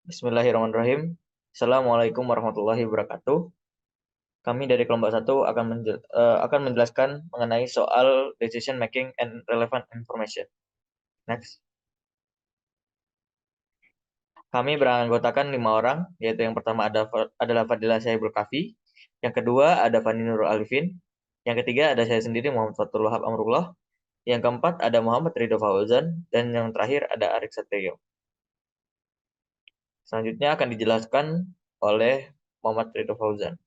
Bismillahirrahmanirrahim. Assalamualaikum warahmatullahi wabarakatuh. Kami dari kelompok 1 akan menjelaskan mengenai soal decision making and relevant information. Next. Kami beranggotakan 5 orang, yaitu yang pertama adalah Fadila Syahibul Kafi, yang kedua ada Fani Nurul Alifin, yang ketiga ada saya sendiri Muhammad Fathul Wahab Amrullah, yang keempat ada Muhammad Ridho Fauzan, dan yang terakhir ada Arik Satrio. Selanjutnya akan dijelaskan oleh Muhammad Ridho Fauzan.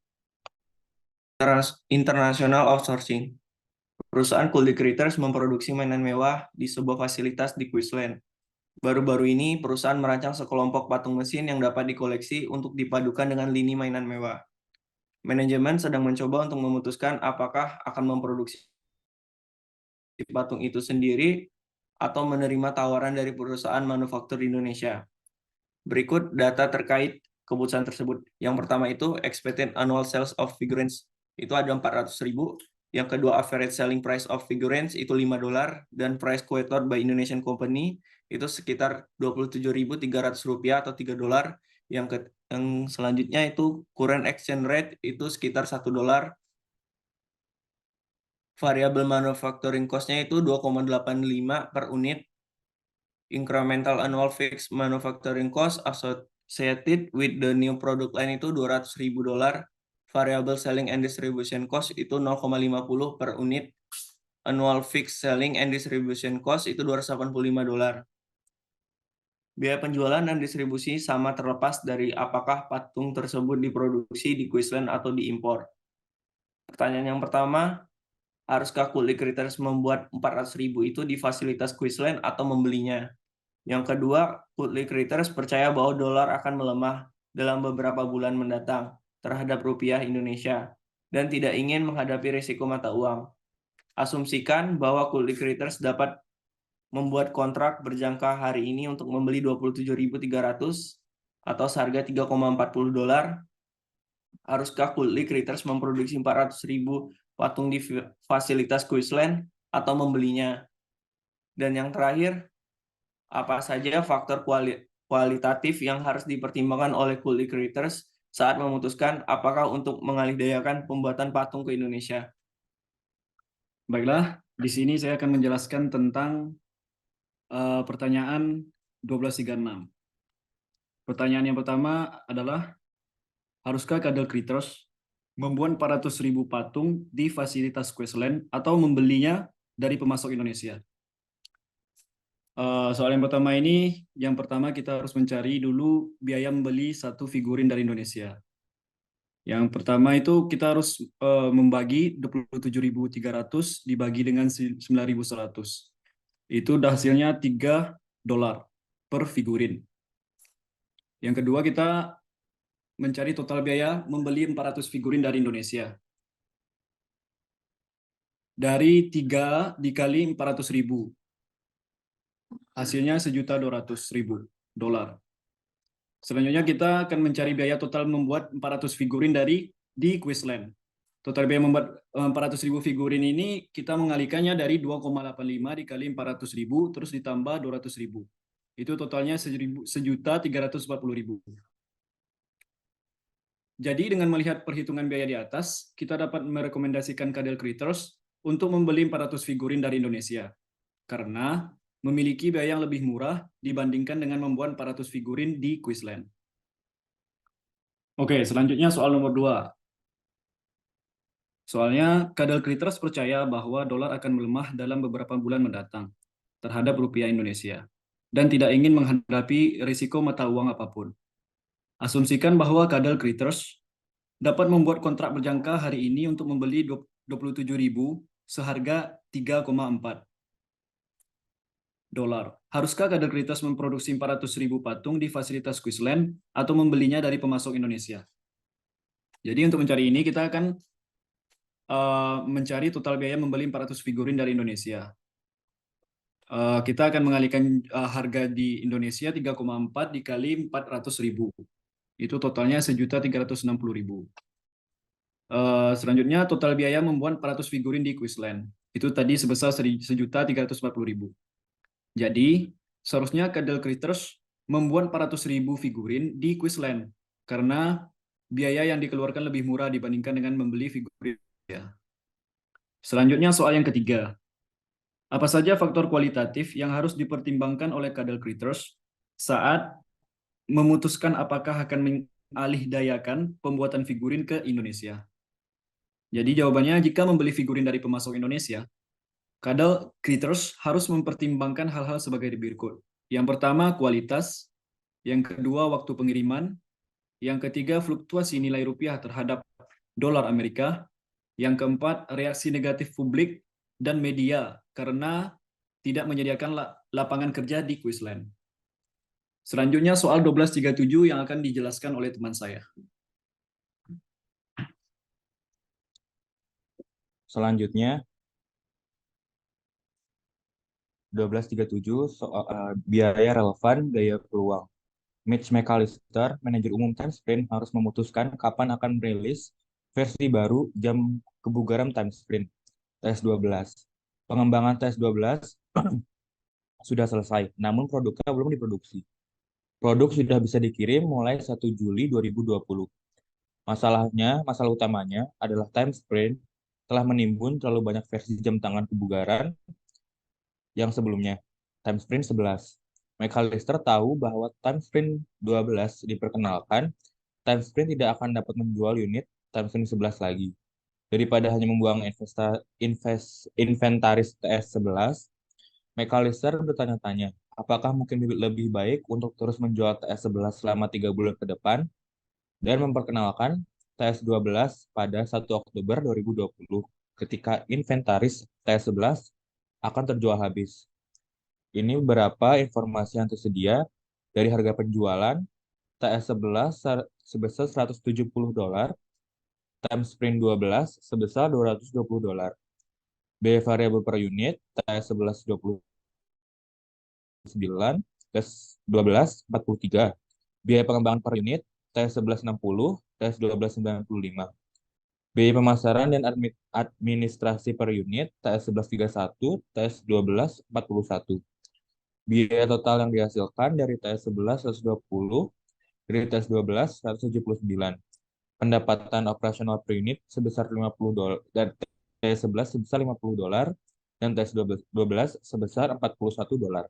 International outsourcing. Perusahaan Cooley Creators memproduksi mainan mewah di sebuah fasilitas di Queensland. Baru-baru ini, perusahaan merancang sekelompok patung mesin yang dapat dikoleksi untuk dipadukan dengan lini mainan mewah. Manajemen sedang mencoba untuk memutuskan apakah akan memproduksi patung itu sendiri atau menerima tawaran dari perusahaan manufaktur di Indonesia. Berikut data terkait keputusan tersebut. Yang pertama itu expected annual sales of figurines itu ada 400.000. Yang kedua average selling price of figurines itu $5 dan price quoted by Indonesian company itu sekitar Rp27.300 atau $3. Yang selanjutnya itu current exchange rate itu sekitar $1. Variable manufacturing cost-nya itu 2,85 per unit. Incremental annual fixed manufacturing cost associated with the new product line itu $200.000. Variable selling and distribution cost itu 0,50 per unit. Annual fixed selling and distribution cost itu $285. Biaya penjualan dan distribusi sama terlepas dari apakah patung tersebut diproduksi di Queensland atau diimpor. Pertanyaan yang pertama, haruskah Cooley Creators membuat 400.000 itu di fasilitas Queensland atau membelinya? Yang kedua, Cooley Creators percaya bahwa dolar akan melemah dalam beberapa bulan mendatang terhadap rupiah Indonesia dan tidak ingin menghadapi risiko mata uang. Asumsikan bahwa Cooley Creators dapat membuat kontrak berjangka hari ini untuk membeli 27.300 atau seharga $3,40. Haruskah Cooley Creators memproduksi 400.000 patung di fasilitas Queensland atau membelinya? Dan yang terakhir, apa saja faktor kualitatif yang harus dipertimbangkan oleh Cooley Creators saat memutuskan apakah untuk mengalihdayakan pembuatan patung ke Indonesia? Baiklah, di sini saya akan menjelaskan tentang pertanyaan 1236. Pertanyaan yang pertama adalah, haruskah Cadel Creators membuat 400.000 patung di fasilitas Queensland atau membelinya dari pemasok Indonesia? Soal yang pertama ini, yang pertama kita harus mencari dulu biaya membeli satu figurin dari Indonesia. Yang pertama itu kita harus membagi 27.300 dibagi dengan 9.100. Itu hasilnya $3 per figurin. Yang kedua kita mencari total biaya membeli 400 figurin dari Indonesia. Dari 3 dikali 400.000. Hasilnya $1.200.000. Selanjutnya kita akan mencari biaya total membuat 400 figurin di Queensland. Total biaya membuat 400.000 figurin ini kita mengalihkannya dari 2,85 dikali 400.000 terus ditambah 200.000. Itu totalnya $1.340.000. Jadi dengan melihat perhitungan biaya di atas, kita dapat merekomendasikan Cadel Creators untuk membeli 400 figurin dari Indonesia. Karena memiliki biaya yang lebih murah dibandingkan dengan membuat 400 figurin di Queensland. Oke, selanjutnya soal nomor 2. Soalnya, Cadel Creators percaya bahwa dolar akan melemah dalam beberapa bulan mendatang terhadap rupiah Indonesia dan tidak ingin menghadapi risiko mata uang apapun. Asumsikan bahwa Cadel Creators dapat membuat kontrak berjangka hari ini untuk membeli 27.000 seharga $3,4. Haruskah Cadel Creators memproduksi 400.000 patung di fasilitas Queensland atau membelinya dari pemasok Indonesia? Jadi untuk mencari ini kita akan mencari total biaya membeli 400 figurin dari Indonesia. Kita akan mengalihkan harga di Indonesia 3,4 dikali 400.000. Itu totalnya $1.360.000. Selanjutnya total biaya membuat 400 figurin di Queensland. Itu tadi sebesar $1.340.000. Jadi seharusnya Cadel Creators membuat 400.000 figurin di Quizland karena biaya yang dikeluarkan lebih murah dibandingkan dengan membeli figurin. Selanjutnya soal yang ketiga. Apa saja faktor kualitatif yang harus dipertimbangkan oleh Cadel Critters saat memutuskan apakah akan mengalihdayakan pembuatan figurin ke Indonesia? Jadi jawabannya, jika membeli figurin dari pemasok Indonesia, Cadel Critters harus mempertimbangkan hal-hal sebagai berikut. Yang pertama, kualitas. Yang kedua, waktu pengiriman. Yang ketiga, fluktuasi nilai rupiah terhadap dolar Amerika. Yang keempat, reaksi negatif publik dan media karena tidak menyediakan lapangan kerja di Quizland. Selanjutnya soal 1237 yang akan dijelaskan oleh teman saya. Selanjutnya 1237 soal biaya relevan, gaya peluang. Mitch McAllister, manajer umum Timesprint, harus memutuskan kapan akan merilis versi baru jam kebugaran Timesprint TS12. Pengembangan TS12 sudah selesai, namun produknya belum diproduksi. Produk sudah bisa dikirim mulai 1 Juli 2020. Masalah utamanya adalah Timesprint telah menimbun terlalu banyak versi jam tangan kebugaran yang sebelumnya, Timesprint 11. McAllister tahu bahwa Timesprint 12 diperkenalkan, Timesprint tidak akan dapat menjual unit Timesprint 11 lagi. Daripada hanya membuang inventaris TS11, McAllister bertanya-tanya, apakah mungkin lebih baik untuk terus menjual TS11 selama 3 bulan ke depan dan memperkenalkan TS12 pada 1 Oktober 2020 ketika inventaris TS11 akan terjual habis. Ini beberapa informasi yang tersedia dari harga penjualan TS11 sebesar $170, Timesprint 12 sebesar $220. Biaya variabel per unit TS11 29, TS12 43. Biaya pengembangan per unit TS11 60, TS12 95. Biaya pemasaran dan administrasi per unit TS11 31, TS12 41. Biaya total yang dihasilkan dari TS11 120, dari TS12 179. Pendapatan operasional per unit sebesar $50 dan TS11 sebesar $50 dan TS12 sebesar $41.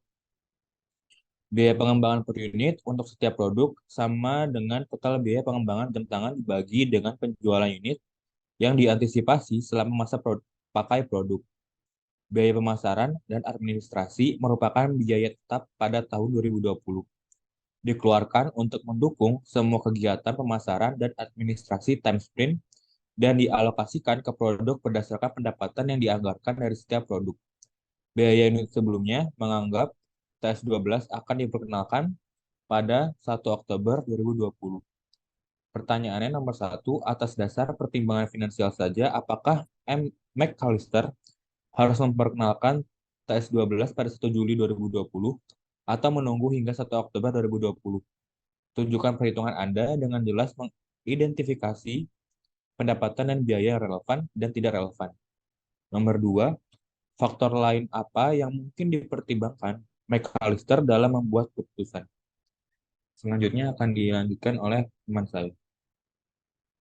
Biaya pengembangan per unit untuk setiap produk sama dengan total biaya pengembangan jam tangan dibagi dengan penjualan unit yang diantisipasi selama masa pakai produk. Biaya pemasaran dan administrasi merupakan biaya tetap pada tahun 2020. Dikeluarkan untuk mendukung semua kegiatan pemasaran dan administrasi Timesprint dan dialokasikan ke produk berdasarkan pendapatan yang dianggarkan dari setiap produk. Biaya unit sebelumnya menganggap TS12 akan diperkenalkan pada 1 Oktober 2020. Pertanyaannya nomor 1, atas dasar pertimbangan finansial saja, apakah McAllister harus memperkenalkan TS12 pada 1 Juli 2020 atau menunggu hingga 1 Oktober 2020? Tunjukkan perhitungan Anda dengan jelas mengidentifikasi pendapatan dan biaya yang relevan dan tidak relevan. Nomor 2, faktor lain apa yang mungkin dipertimbangkan McAllister dalam membuat keputusan? Selanjutnya akan dilanjutkan oleh teman saya.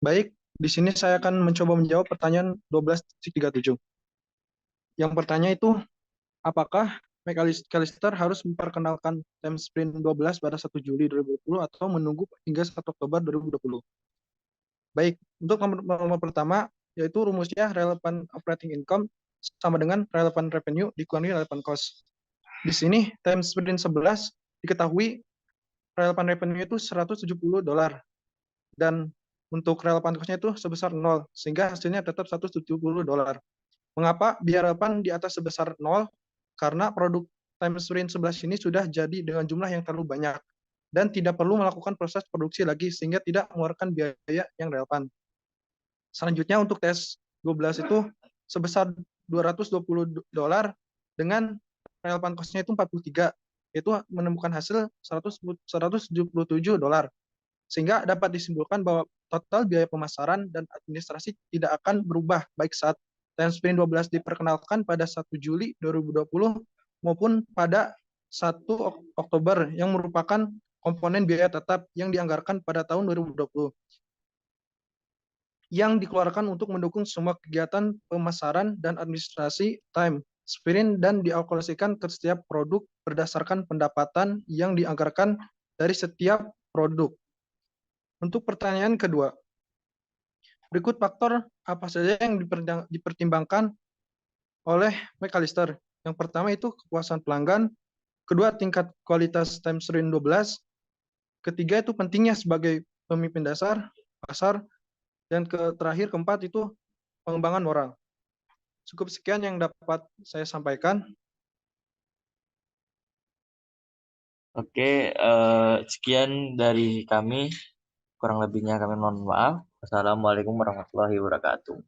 Baik, di sini saya akan mencoba menjawab pertanyaan 1237. Yang pertanyaan itu, apakah McAllister harus memperkenalkan Timesprint 12 pada 1 Juli 2020 atau menunggu hingga 1 Oktober 2020? Baik, untuk nomor pertama, yaitu rumusnya relevan operating income sama dengan relevan revenue dikurangi relevan cost. Di sini, Timesprint 11 diketahui relevan revenue itu $170 dan untuk relevan cost-nya itu sebesar 0, sehingga hasilnya tetap $170. Mengapa biaya relevan di atas sebesar 0? Karena produk Timesprint 11 ini sudah jadi dengan jumlah yang terlalu banyak dan tidak perlu melakukan proses produksi lagi sehingga tidak mengeluarkan biaya yang relevan. Selanjutnya untuk TS12 itu sebesar $220 dengan relevan cost-nya itu 43, yaitu menemukan hasil $177, sehingga dapat disimpulkan bahwa total biaya pemasaran dan administrasi tidak akan berubah baik saat Timesprint 12 diperkenalkan pada 1 Juli 2020 maupun pada 1 Oktober yang merupakan komponen biaya tetap yang dianggarkan pada tahun 2020 yang dikeluarkan untuk mendukung semua kegiatan pemasaran dan administrasi time sprint dan dialokasikan ke setiap produk berdasarkan pendapatan yang dianggarkan dari setiap produk. Untuk pertanyaan kedua, berikut faktor apa saja yang dipertimbangkan oleh McAllister. Yang pertama itu kepuasan pelanggan, kedua tingkat kualitas time sprint 12, ketiga itu pentingnya sebagai pemimpin dasar pasar, dan terakhir keempat itu pengembangan moral. Cukup sekian yang dapat saya sampaikan. Oke, sekian dari kami. Kurang lebihnya kami mohon maaf. Wassalamualaikum warahmatullahi wabarakatuh.